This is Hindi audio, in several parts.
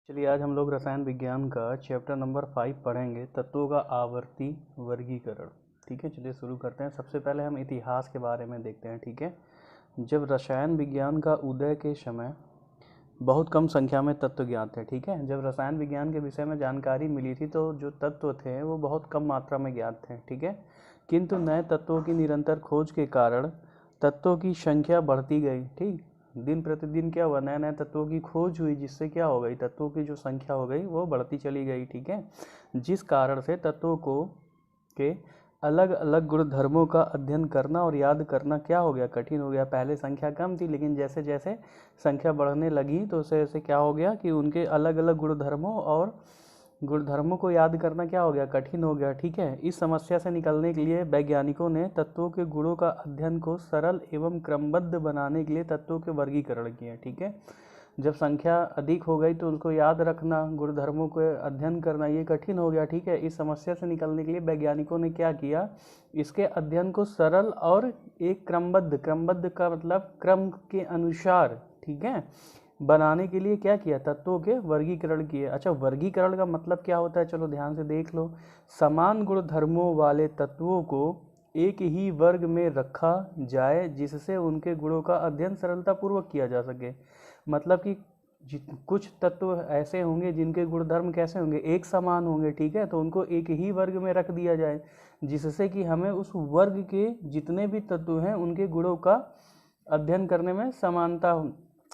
चलिए आज हम लोग रसायन विज्ञान का चैप्टर नंबर 5 पढ़ेंगे, तत्वों का आवर्ती वर्गीकरण। ठीक है, चलिए शुरू करते हैं। सबसे पहले हम इतिहास के बारे में देखते हैं। ठीक है, जब रसायन विज्ञान का उदय के समय बहुत कम संख्या में तत्व ज्ञात थे। ठीक है, जब रसायन विज्ञान के विषय में जानकारी मिली थी तो जो तत्व थे वो बहुत कम मात्रा में ज्ञात थे। ठीक है, किंतु नए तत्वों की निरंतर खोज के कारण तत्वों की संख्या बढ़ती गई। ठीक, दिन प्रतिदिन क्या हुआ, नए नए तत्वों की खोज हुई, जिससे क्या हो गई, तत्वों की जो संख्या हो गई वो बढ़ती चली गई। ठीक है, जिस कारण से तत्वों को के अलग अलग गुणधर्मों का अध्ययन करना और याद करना क्या हो गया, कठिन हो गया। पहले संख्या कम थी, लेकिन जैसे जैसे संख्या बढ़ने लगी तो उसे ऐसे क्या हो गया कि उनके अलग अलग गुणधर्मों को याद करना क्या हो गया, कठिन हो गया। ठीक है, इस समस्या से निकलने के लिए वैज्ञानिकों ने तत्वों के गुणों का अध्ययन को सरल एवं क्रमबद्ध बनाने के लिए तत्वों के वर्गीकरण किए। ठीक है, जब संख्या अधिक हो गई तो उसको याद रखना, गुणधर्मों को अध्ययन करना ये कठिन हो गया। ठीक है, इस समस्या से निकलने के लिए वैज्ञानिकों ने क्या किया, इसके अध्ययन को सरल और एक क्रमबद्ध का मतलब क्रम के अनुसार, ठीक है, बनाने के लिए क्या किया, तत्वों के वर्गीकरण किए। अच्छा, वर्गीकरण का मतलब क्या होता है, चलो ध्यान से देख लो। समान गुणधर्मों वाले तत्वों को एक ही वर्ग में रखा जाए जिससे उनके गुणों का अध्ययन सरलतापूर्वक किया जा सके। मतलब कि कुछ तत्व ऐसे होंगे जिनके गुणधर्म कैसे होंगे, एक समान होंगे। ठीक है, तो उनको एक ही वर्ग में रख दिया जाए जिससे कि हमें उस वर्ग के जितने भी तत्व हैं उनके गुणों का अध्ययन करने में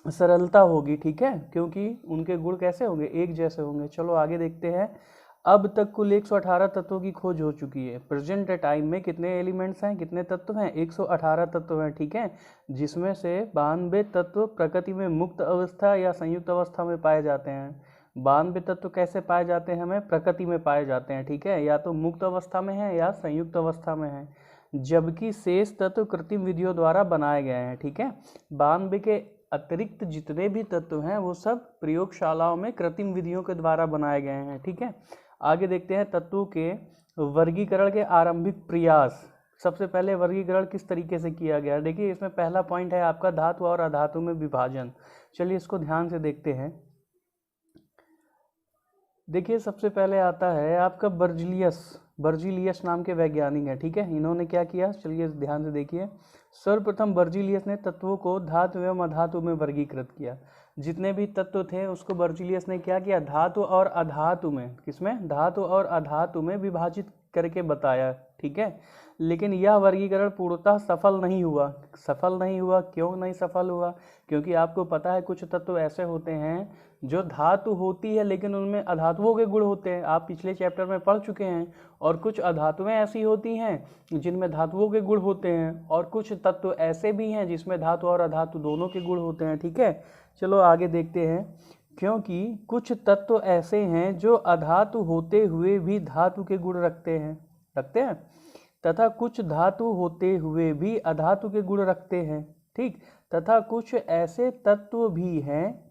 सरलता होगी। ठीक है, क्योंकि उनके गुण कैसे होंगे, एक जैसे होंगे। चलो आगे देखते हैं। अब तक कुल 118 तत्वों की खोज हो चुकी है। प्रेजेंट टाइम में कितने एलिमेंट्स हैं, कितने तत्व हैं, 118 तत्व हैं। ठीक है, जिसमें से 92 तत्व प्रकृति में मुक्त अवस्था या संयुक्त अवस्था में पाए जाते हैं। 92 तत्व कैसे पाए जाते हैं, हमें प्रकृति में पाए जाते हैं। ठीक है, या तो मुक्त अवस्था में है या संयुक्त अवस्था में है, जबकि शेष तत्व कृत्रिम विधियों द्वारा बनाए गए हैं। ठीक है, 92 के अतिरिक्त जितने भी तत्व हैं वो सब प्रयोगशालाओं में कृत्रिम विधियों के द्वारा बनाए गए हैं। ठीक है, आगे देखते हैं तत्वों के वर्गीकरण के आरंभिक प्रयास। सबसे पहले वर्गीकरण किस तरीके से किया गया, देखिए इसमें पहला पॉइंट है आपका धातु और अधातु में विभाजन। चलिए इसको ध्यान से देखते हैं। देखिए सबसे पहले आता है आपका बर्जीलियस नाम के वैज्ञानिक है। ठीक है, इन्होंने क्या किया, चलिए ध्यान से देखिए। सर्वप्रथम बर्जीलियस ने तत्वों को धातु एवं अधातु में वर्गीकृत किया। जितने भी तत्व थे उसको बर्जीलियस ने क्या किया, धातु और अधातु में, किसमें, धातु और अधातु में विभाजित करके बताया। ठीक है, लेकिन यह वर्गीकरण पूर्णतः सफल नहीं हुआ। क्यों नहीं सफल हुआ, क्योंकि आपको पता है कुछ तत्व ऐसे होते हैं जो धातु होती है लेकिन उनमें अधातुओं के गुण होते हैं, आप पिछले चैप्टर में पढ़ चुके हैं। और कुछ अधातुएं ऐसी होती हैं जिनमें धातुओं के गुण होते हैं, और कुछ तत्व ऐसे भी हैं जिसमें धातु और अधातु दोनों के गुण होते हैं। ठीक है, चलो आगे देखते हैं। क्योंकि कुछ तत्व ऐसे हैं जो अधातु होते हुए भी धातु के गुण रखते हैं तथा कुछ धातु होते हुए भी अधातु के गुण रखते हैं। ठीक, तथा कुछ ऐसे तत्व भी हैं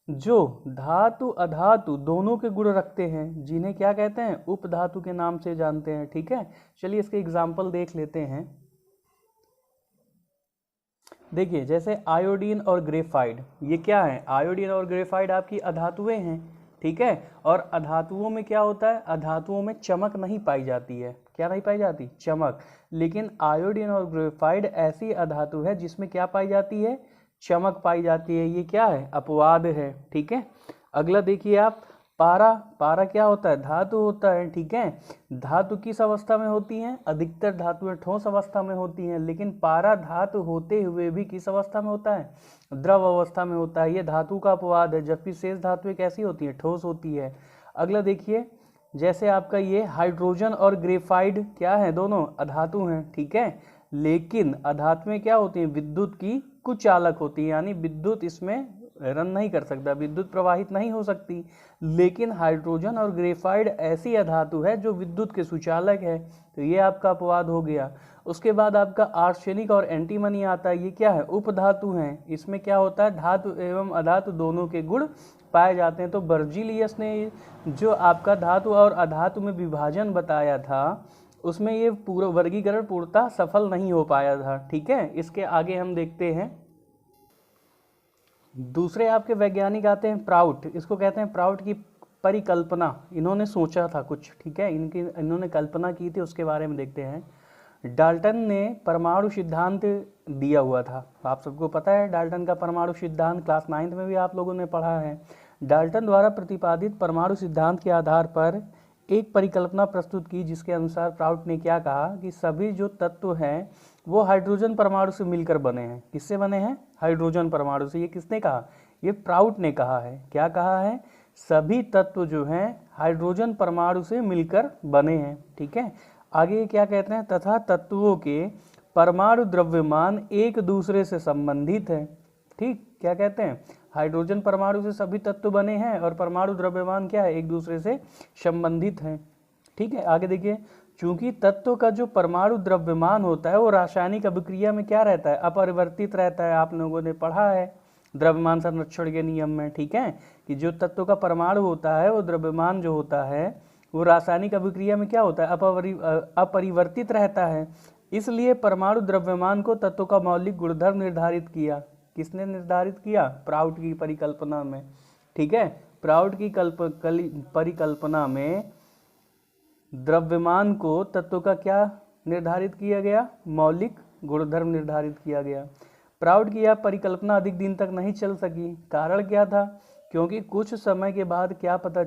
जो धातु अधातु दोनों के गुण रखते हैं, जिन्हें क्या कहते हैं, उपधातु के नाम से जानते हैं। ठीक है, चलिए इसके एग्जाम्पल देख लेते हैं। देखिए जैसे आयोडीन और ग्रेफाइड, ये क्या है, आयोडीन और ग्रेफाइड आपकी अधातुएं हैं। ठीक है, और अधातुओं में क्या होता है, अधातुओं में चमक नहीं पाई जाती है। क्या नहीं पाई जाती, चमक। लेकिन आयोडीन और ग्रेफाइड ऐसी अधातु है जिसमें क्या पाई जाती है, चमक पाई जाती है। ये क्या है, अपवाद है। ठीक है, अगला देखिए आप, पारा क्या होता है, धातु होता है। ठीक है, धातु किस अवस्था में होती हैं, अधिकतर धातुएं ठोस अवस्था में होती हैं, लेकिन पारा धातु होते हुए भी किस अवस्था में होता है, द्रव अवस्था में होता है। ये धातु का अपवाद है, जबकि शेष धातुएं कैसी होती हैं, ठोस होती है। अगला देखिए, जैसे आपका ये हाइड्रोजन और ग्रेफाइड क्या है, दोनों अधातु हैं। ठीक है, लेकिन अधातुएं क्या होती हैं, विद्युत की कुचालक होती है, यानी विद्युत इसमें रन नहीं कर सकता, विद्युत प्रवाहित नहीं हो सकती। लेकिन हाइड्रोजन और ग्रेफाइड ऐसी अधातु है जो विद्युत के सुचालक है, तो ये आपका अपवाद हो गया। उसके बाद आपका आर्सेनिक और एंटीमनी आता है, ये क्या है, उपधातु हैं। इसमें क्या होता है, धातु एवं अधातु दोनों के गुण पाए जाते हैं। तो बर्जीलियस ने जो आपका धातु और अधातु में विभाजन बताया था उसमें ये पूरा वर्गीकरण पूर्णतः सफल नहीं हो पाया था। ठीक है, इसके आगे हम देखते हैं। दूसरे आपके वैज्ञानिक आते हैं प्राउट, इसको कहते हैं प्राउट की परिकल्पना। इन्होंने सोचा था कुछ, ठीक है, इन्होंने कल्पना की थी, उसके बारे में देखते हैं। डाल्टन ने परमाणु सिद्धांत दिया हुआ था, आप सबको पता है डाल्टन का परमाणु सिद्धांत, क्लास 9th में भी आप लोगों ने पढ़ा है। डाल्टन द्वारा प्रतिपादित परमाणु सिद्धांत के आधार पर एक परिकल्पना प्रस्तुत की, जिसके अनुसार प्राउट ने क्या कहा कि सभी जो तत्व हैं वो हाइड्रोजन परमाणु से मिलकर बने हैं। किससे बने हैं? हाइड्रोजन परमाणु से। ये किसने कहा? ये प्राउट ने कहा है। क्या कहा है? सभी तत्व जो हैं हाइड्रोजन परमाणु से मिलकर बने हैं, ठीक है। आगे क्या कहते हैं? तथा तत्वों के परमाणु द्रव्यमान एक दूसरे से संबंधित है। ठीक, क्या कहते हैं? हाइड्रोजन परमाणु से सभी तत्व बने हैं और परमाणु द्रव्यमान क्या है? एक दूसरे से संबंधित है, ठीक है। आगे देखिए, चूंकि तत्व का जो परमाणु द्रव्यमान होता है वो रासायनिक अभिक्रिया में क्या रहता है? अपरिवर्तित रहता है। आप लोगों ने पढ़ा है द्रव्यमान संरक्षण के नियम में, ठीक है, कि जो तत्व का परमाणु होता है वो द्रव्यमान जो होता है वो रासायनिक अभिक्रिया में क्या होता है? अपरिवर्तित रहता है। इसलिए परमाणु द्रव्यमान को तत्व का मौलिक गुणधर्म निर्धारित किया। किसने निर्धारित किया? प्राउट की परिकल्पना में, ठीक है। प्राउट की परिकल्पना में द्रव्यमान को तत्व का क्या निर्धारित किया गया? मौलिक गुणधर्म निर्धारित किया गया। प्राउट की यह परिकल्पना अधिक दिन तक नहीं चल सकी। कारण क्या था? क्योंकि कुछ समय के बाद क्या पता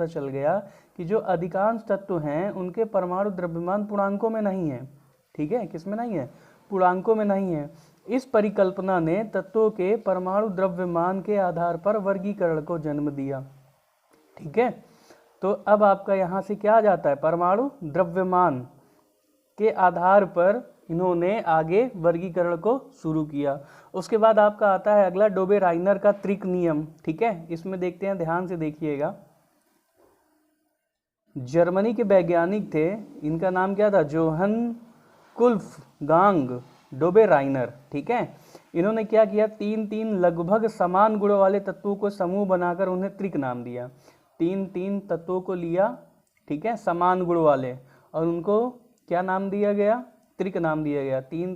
चल गया कि जो अधिकांश तत्व हैं उनके परमाणु द्रव्यमान पूर्णांकों में नहीं है, ठीक है। किसमें नहीं है? पूर्णांकों में नहीं है। इस परिकल्पना ने तत्वों के परमाणु द्रव्यमान के आधार पर वर्गीकरण को जन्म दिया, ठीक है। तो अब आपका यहाँ से क्या आ जाता है? परमाणु द्रव्यमान के आधार पर इन्होंने आगे वर्गीकरण को शुरू किया। उसके बाद आपका आता है अगला डोबे-राइनर का त्रिक नियम, ठीक है। इसमें देखते हैं, ध्यान से देखिएगा। जर्मनी के वैज्ञानिक थे, इनका नाम क्या था? जोहन वुल्फगांग डोबे-राइनर, ठीक है। इन्होंने क्या किया? तीन लगभग समान गुणों वाले तत्वों को समूह बनाकर उन्हें त्रिक नाम दिया। तीन तत्वों को लिया, ठीक है, समान गुण वाले, और उनको क्या नाम दिया गया? त्रिक नाम दिया गया। तीन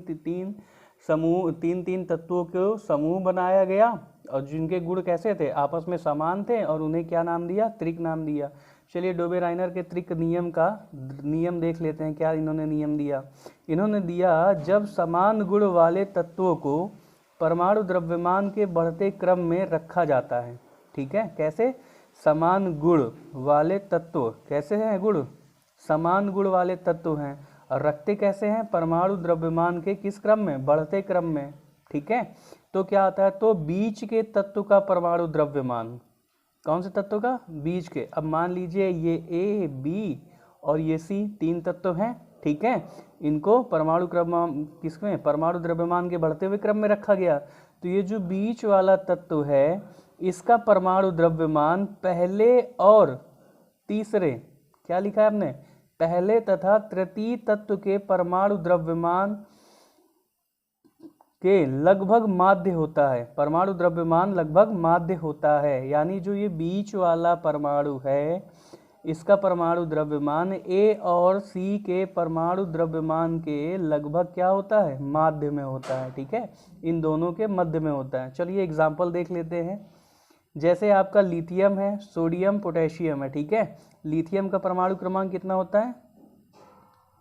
तत्वों को समूह बनाया गया और जिनके गुण कैसे थे? आपस में समान थे, और उन्हें क्या नाम दिया? त्रिक नाम दिया। चलिए डोबे-राइनर के त्रिक नियम का नियम देख लेते हैं। क्या इन्होंने नियम दिया? इन्होंने दिया, जब समान गुण वाले तत्वों को परमाणु द्रव्यमान के बढ़ते क्रम में रखा जाता है, ठीक है। कैसे? समान गुण वाले तत्व कैसे हैं? गुण समान गुण वाले तत्व हैं, और रखते कैसे हैं? परमाणु द्रव्यमान के किस क्रम में? बढ़ते क्रम में, ठीक है। तो क्या आता है? तो बीच के तत्व का परमाणु द्रव्यमान, कौन से तत्व का? बीच के। अब मान लीजिए ये ए, बी और ये सी तीन तत्व हैं, ठीक है। इनको परमाणु क्रम किसमें? परमाणु द्रव्यमान के बढ़ते हुए क्रम में रखा गया। तो ये जो बीच वाला तत्व है इसका परमाणु द्रव्यमान पहले और तीसरे, क्या लिखा है आपने? पहले तथा तृतीय तत्व के परमाणु द्रव्यमान के लगभग माध्य होता है। परमाणु द्रव्यमान लगभग माध्य होता है, यानी जो ये बीच वाला परमाणु है इसका परमाणु द्रव्यमान ए और सी के परमाणु द्रव्यमान के लगभग क्या होता है? माध्य में होता है, ठीक है। इन दोनों के मध्य में होता है। चलिए एग्जाम्पल देख लेते हैं। जैसे आपका लिथियम है, सोडियम, पोटेशियम है, ठीक है। लिथियम का परमाणु क्रमांक कितना होता है?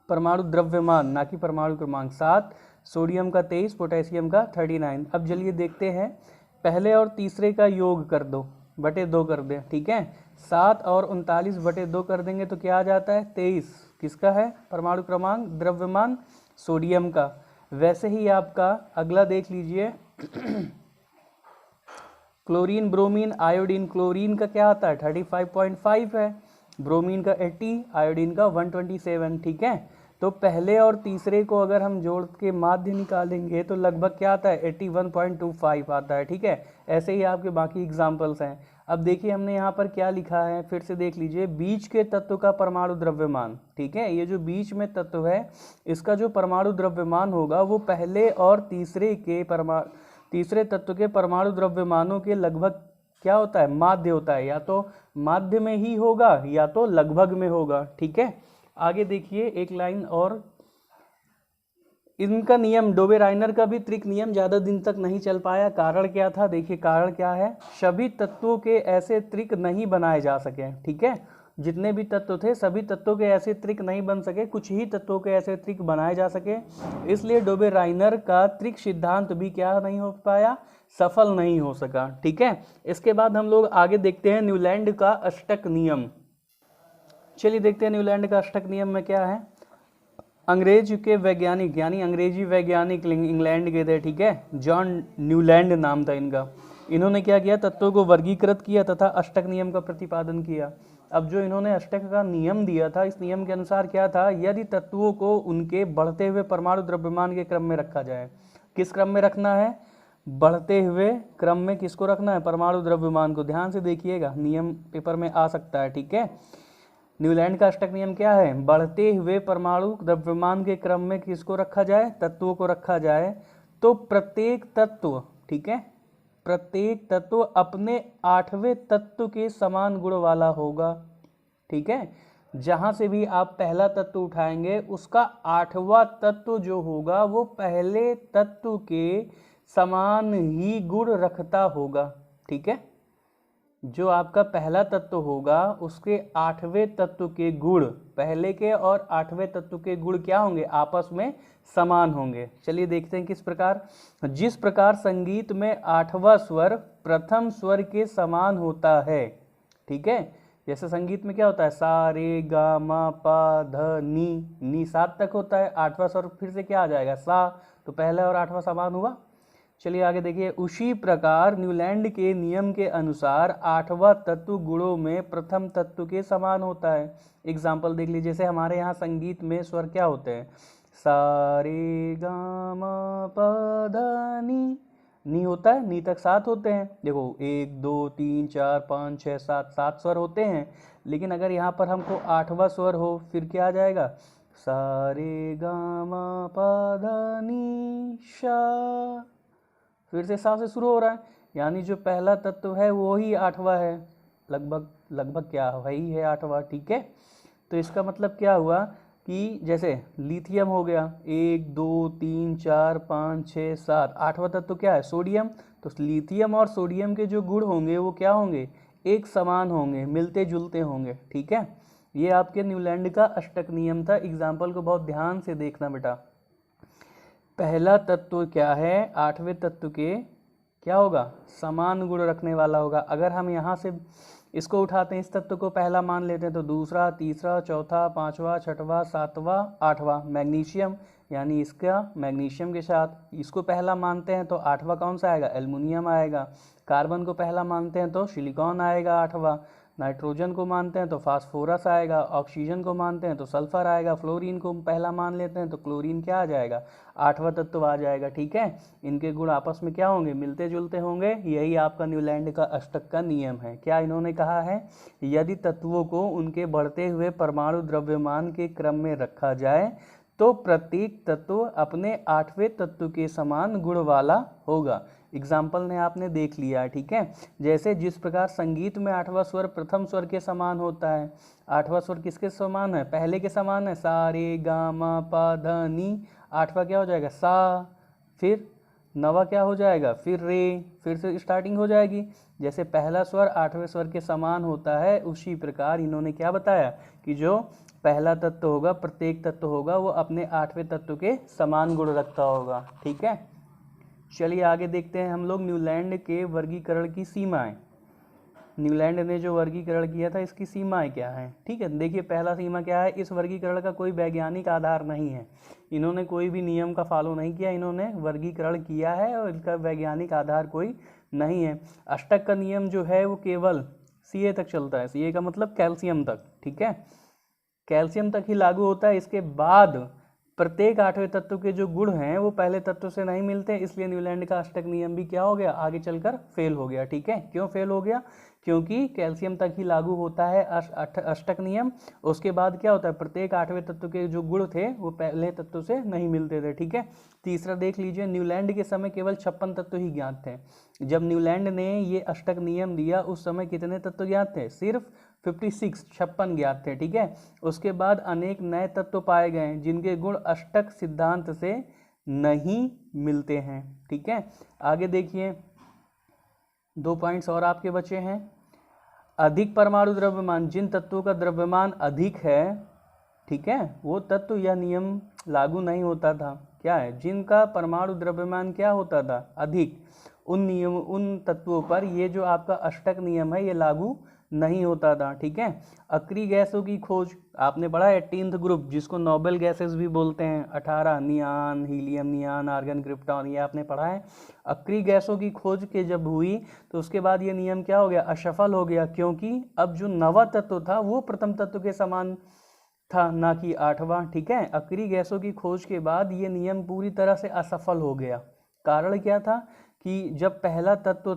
परमाणु द्रव्यमान, ना कि परमाणु क्रमांक, 7, सोडियम का 23, पोटेशियम का 39। अब चलिए देखते हैं, पहले और तीसरे का योग कर दो, बटे 2 कर दें, ठीक है। 7 और 39 बटे 2 कर देंगे तो क्या आ जाता है? 23। किसका है परमाणु क्रमांक? द्रव्यमान सोडियम का। वैसे ही आपका अगला देख लीजिए क्लोरीन, ब्रोमीन, आयोडीन। क्लोरीन का क्या आता है? 35.5 है, ब्रोमीन का 80, आयोडीन का 127, ठीक है। तो पहले और तीसरे को अगर हम जोड़ के माध्य निकालेंगे तो लगभग क्या आता है? 81.25 आता है, ठीक है। ऐसे ही आपके बाकी एग्जाम्पल्स हैं। अब देखिए हमने यहाँ पर क्या लिखा है, फिर से देख लीजिए। बीच के तत्व का परमाणु द्रव्यमान, ठीक है। ये जो बीच में तत्व है इसका जो परमाणु द्रव्यमान होगा वो पहले और तीसरे तत्व के परमाणु द्रव्यमानों के लगभग क्या होता है? माध्य होता है। या तो माध्य में ही होगा या तो लगभग में होगा, ठीक है। आगे देखिए एक लाइन और, इनका नियम डोबे राइनर का भी त्रिक नियम ज़्यादा दिन तक नहीं चल पाया। कारण क्या था, देखिए कारण क्या है, सभी तत्वों के ऐसे त्रिक नहीं बनाए जा सके। ठीक है, जितने भी तत्व थे सभी तत्वों के ऐसे त्रिक नहीं बन सके, कुछ ही तत्वों के ऐसे त्रिक बनाए जा सके, इसलिए डोबे राइनर का त्रिक सिद्धांत भी क्या नहीं हो पाया, सफल नहीं हो सका। ठीक है, इसके बाद हम लोग आगे देखते हैं न्यूलैंड का अष्टक नियम। चलिए देखते हैं न्यूलैंड का अष्टक नियम में क्या है। अंग्रेज के वैज्ञानिक यानी अंग्रेजी वैज्ञानिक इंग्लैंड के थे, ठीक है, जॉन न्यूलैंड नाम था इनका। इन्होंने क्या किया, तत्वों को वर्गीकृत किया तथा अष्टक नियम का प्रतिपादन किया। अब जो इन्होंने अष्टक का नियम दिया था, इस नियम के अनुसार क्या था, यदि तत्वों को उनके बढ़ते हुए परमाणु द्रव्यमान के क्रम में रखा जाए। किस क्रम में रखना है, बढ़ते हुए क्रम में किसको रखना है, परमाणु द्रव्यमान को। ध्यान से देखिएगा, नियम पेपर में आ सकता है। ठीक है, न्यूलैंड का अष्टक नियम क्या है, बढ़ते हुए परमाणु द्रव्यमान के क्रम में किसको रखा जाए, तत्वों को रखा जाए। तो प्रत्येक तत्व, ठीक है, प्रत्येक तत्व अपने 8वें तत्व के समान गुण वाला होगा। ठीक है, जहां से भी आप पहला तत्व उठाएंगे उसका 8वां तत्व जो होगा वो पहले तत्व के समान ही गुण रखता होगा। ठीक है, जो आपका पहला तत्व होगा उसके 8वें तत्व के गुण, पहले के और 8वें तत्व के गुण क्या होंगे, आपस में समान होंगे। चलिए देखते हैं किस प्रकार। जिस प्रकार संगीत में 8वां स्वर प्रथम स्वर के समान होता है। ठीक है, जैसे संगीत में क्या होता है, सा रे गा मा पा ध नी 7 तक होता है, 8वां स्वर फिर से क्या आ जाएगा, सा, तो पहला और 8वां समान हुआ। चलिए आगे देखिए, उसी प्रकार न्यूलैंड के नियम के अनुसार 8वां तत्व गुणों में प्रथम तत्व के समान होता है। एग्जाम्पल देख लीजिए, जैसे हमारे यहाँ संगीत में स्वर क्या होते हैं, सा रे गा मा पा धा नी होता है, नी तक 7 होते हैं। देखो 1 2 3 4 5 6 7 7 स्वर होते हैं। लेकिन अगर यहाँ पर हमको 8वां स्वर हो, फिर क्या आ जाएगा, सा रे गा मा पा धा नी शा, फिर से सा से शुरू हो रहा है, यानी जो पहला तत्व है वो ही 8वां है, लगभग लगभग क्या वही है 8वां। ठीक है, तो इसका मतलब क्या हुआ कि जैसे लिथियम हो गया, 1 2 3 4 5 6 7, 8वां तत्व क्या है, सोडियम। तो लिथियम और सोडियम के जो गुण होंगे वो क्या होंगे, एक समान होंगे, मिलते जुलते होंगे। ठीक है, ये आपके न्यूलैंड का अष्टक नियम था। एग्जाम्पल को बहुत ध्यान से देखना बेटा। पहला तत्व क्या है, 8वें तत्व के क्या होगा, समान गुण रखने वाला होगा। अगर हम यहाँ से इसको उठाते हैं, इस तत्व को पहला मान लेते हैं, तो दूसरा, तीसरा, चौथा, 5वां, 6वां, 7वां, 8वां। मैग्नीशियम, यानी इसका मैग्नीशियम के साथ इसको पहला मानते हैं तो 8वां कौन सा आएगा, एल्युमिनियम आएगा। कार्बन को पहला मानते हैं तो सिलिकॉन आएगा 8वां। नाइट्रोजन को मानते हैं तो फास्फोरस आएगा। ऑक्सीजन को मानते हैं तो सल्फर आएगा। फ्लोरीन को पहला मान लेते हैं तो क्लोरीन क्या आ जाएगा, 8वां तत्व आ जाएगा। ठीक है, इनके गुण आपस में क्या होंगे, मिलते जुलते होंगे। यही आपका न्यूलैंड का अष्टक का नियम है। क्या इन्होंने कहा है, यदि तत्वों को उनके बढ़ते हुए परमाणु द्रव्यमान के क्रम में रखा जाए तो प्रत्येक तत्व अपने 8वें तत्व के समान गुण वाला होगा। एग्जाम्पल ने आपने देख लिया है। ठीक है, जैसे जिस प्रकार संगीत में 8वां स्वर प्रथम स्वर के समान होता है। 8वां स्वर किसके समान है, पहले के समान है, सा रे गा मा पा धा नी। 8वां क्या हो जाएगा, सा, फिर 9वां क्या हो जाएगा, फिर रे, फिर से स्टार्टिंग हो जाएगी। जैसे पहला स्वर 8वें स्वर के समान होता है, उसी प्रकार इन्होंने क्या बताया कि जो पहला तत्व होगा, प्रत्येक तत्व होगा, वो अपने 8वें तत्व के समान गुण रखता होगा। ठीक है, चलिए आगे देखते हैं हम लोग न्यूलैंड के वर्गीकरण की सीमाएं। न्यूलैंड ने जो वर्गीकरण किया था इसकी सीमाएं क्या हैं। ठीक है, देखिए पहला सीमा क्या है, इस वर्गीकरण का कोई वैज्ञानिक आधार नहीं है। इन्होंने कोई भी नियम का फॉलो नहीं किया, इन्होंने वर्गीकरण किया है और इसका वैज्ञानिक आधार कोई नहीं है। अष्टक का नियम जो है वो केवल Ca तक चलता है। Ca का मतलब कैल्शियम तक। ठीक है, कैल्शियम तक ही लागू होता है। इसके बाद प्रत्येक 8वें तत्व के जो गुण हैं वो पहले तत्व से नहीं मिलते, इसलिए न्यूलैंड का अष्टक नियम भी क्या हो गया, आगे चलकर फेल हो गया। ठीक है, क्यों फेल हो गया, क्योंकि कैल्शियम तक ही लागू होता है अष्टक नियम। उसके बाद क्या होता है, प्रत्येक 8वें तत्व के जो गुण थे वो पहले तत्व से नहीं मिलते थे। ठीक है, तीसरा देख लीजिए, न्यूलैंड के समय केवल 56 तत्व ही ज्ञात थे। जब न्यूलैंड ने ये अष्टक नियम दिया उस समय कितने तत्व ज्ञात थे, सिर्फ 56 ज्ञात थे। ठीक है, उसके बाद अनेक नए तत्व पाए गए जिनके गुण अष्टक सिद्धांत से नहीं मिलते हैं। ठीक है, आगे देखिए 2 पॉइंट्स और आपके बचे हैं। अधिक परमाणु द्रव्यमान, जिन तत्वों का द्रव्यमान अधिक है, ठीक है, वो तत्व यह नियम लागू नहीं होता था। क्या है, जिनका परमाणु द्रव्यमान क्या होता था, अधिक, उन तत्वों पर ये जो आपका अष्टक नियम है ये लागू नहीं होता था। ठीक है, अक्रिय गैसों की खोज आपने पढ़ा 18th ग्रुप, जिसको नोबेल गैसेस भी बोलते हैं, 18 नियान, हीलियम, नियान, आर्गन, क्रिप्टॉन, ये आपने पढ़ा है। अक्रिय गैसों की खोज के जब हुई तो उसके बाद ये नियम क्या हो गया, असफल हो गया, क्योंकि अब जो नवा तत्व था वो प्रथम तत्व के समान था, ना कि 8वां। ठीक है, अक्रिय गैसों की खोज के बाद ये नियम पूरी तरह से असफल हो गया। कारण क्या था कि जब पहला तत्व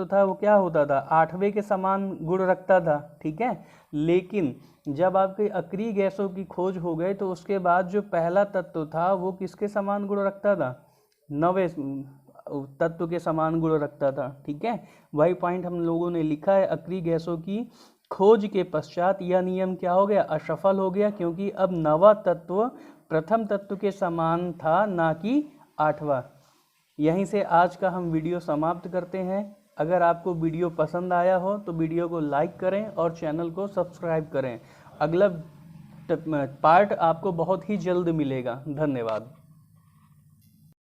था वो क्या होता था, 8वें के समान गुण रखता था। ठीक है, लेकिन जब आपके अक्रिय गैसों की खोज हो गई तो उसके बाद जो पहला तत्व था वो किसके समान गुण रखता था, 9वें तत्व के समान गुण रखता था। ठीक है, वही पॉइंट हम लोगों ने लिखा है, अक्रिय गैसों की खोज के पश्चात यह नियम क्या हो गया, असफल हो गया, क्योंकि अब नवा तत्व प्रथम तत्व के समान था, ना कि 8वां। यहीं से आज का हम वीडियो समाप्त करते हैं। अगर आपको वीडियो पसंद आया हो तो वीडियो को लाइक करें और चैनल को सब्सक्राइब करें। अगला पार्ट आपको बहुत ही जल्द मिलेगा। धन्यवाद।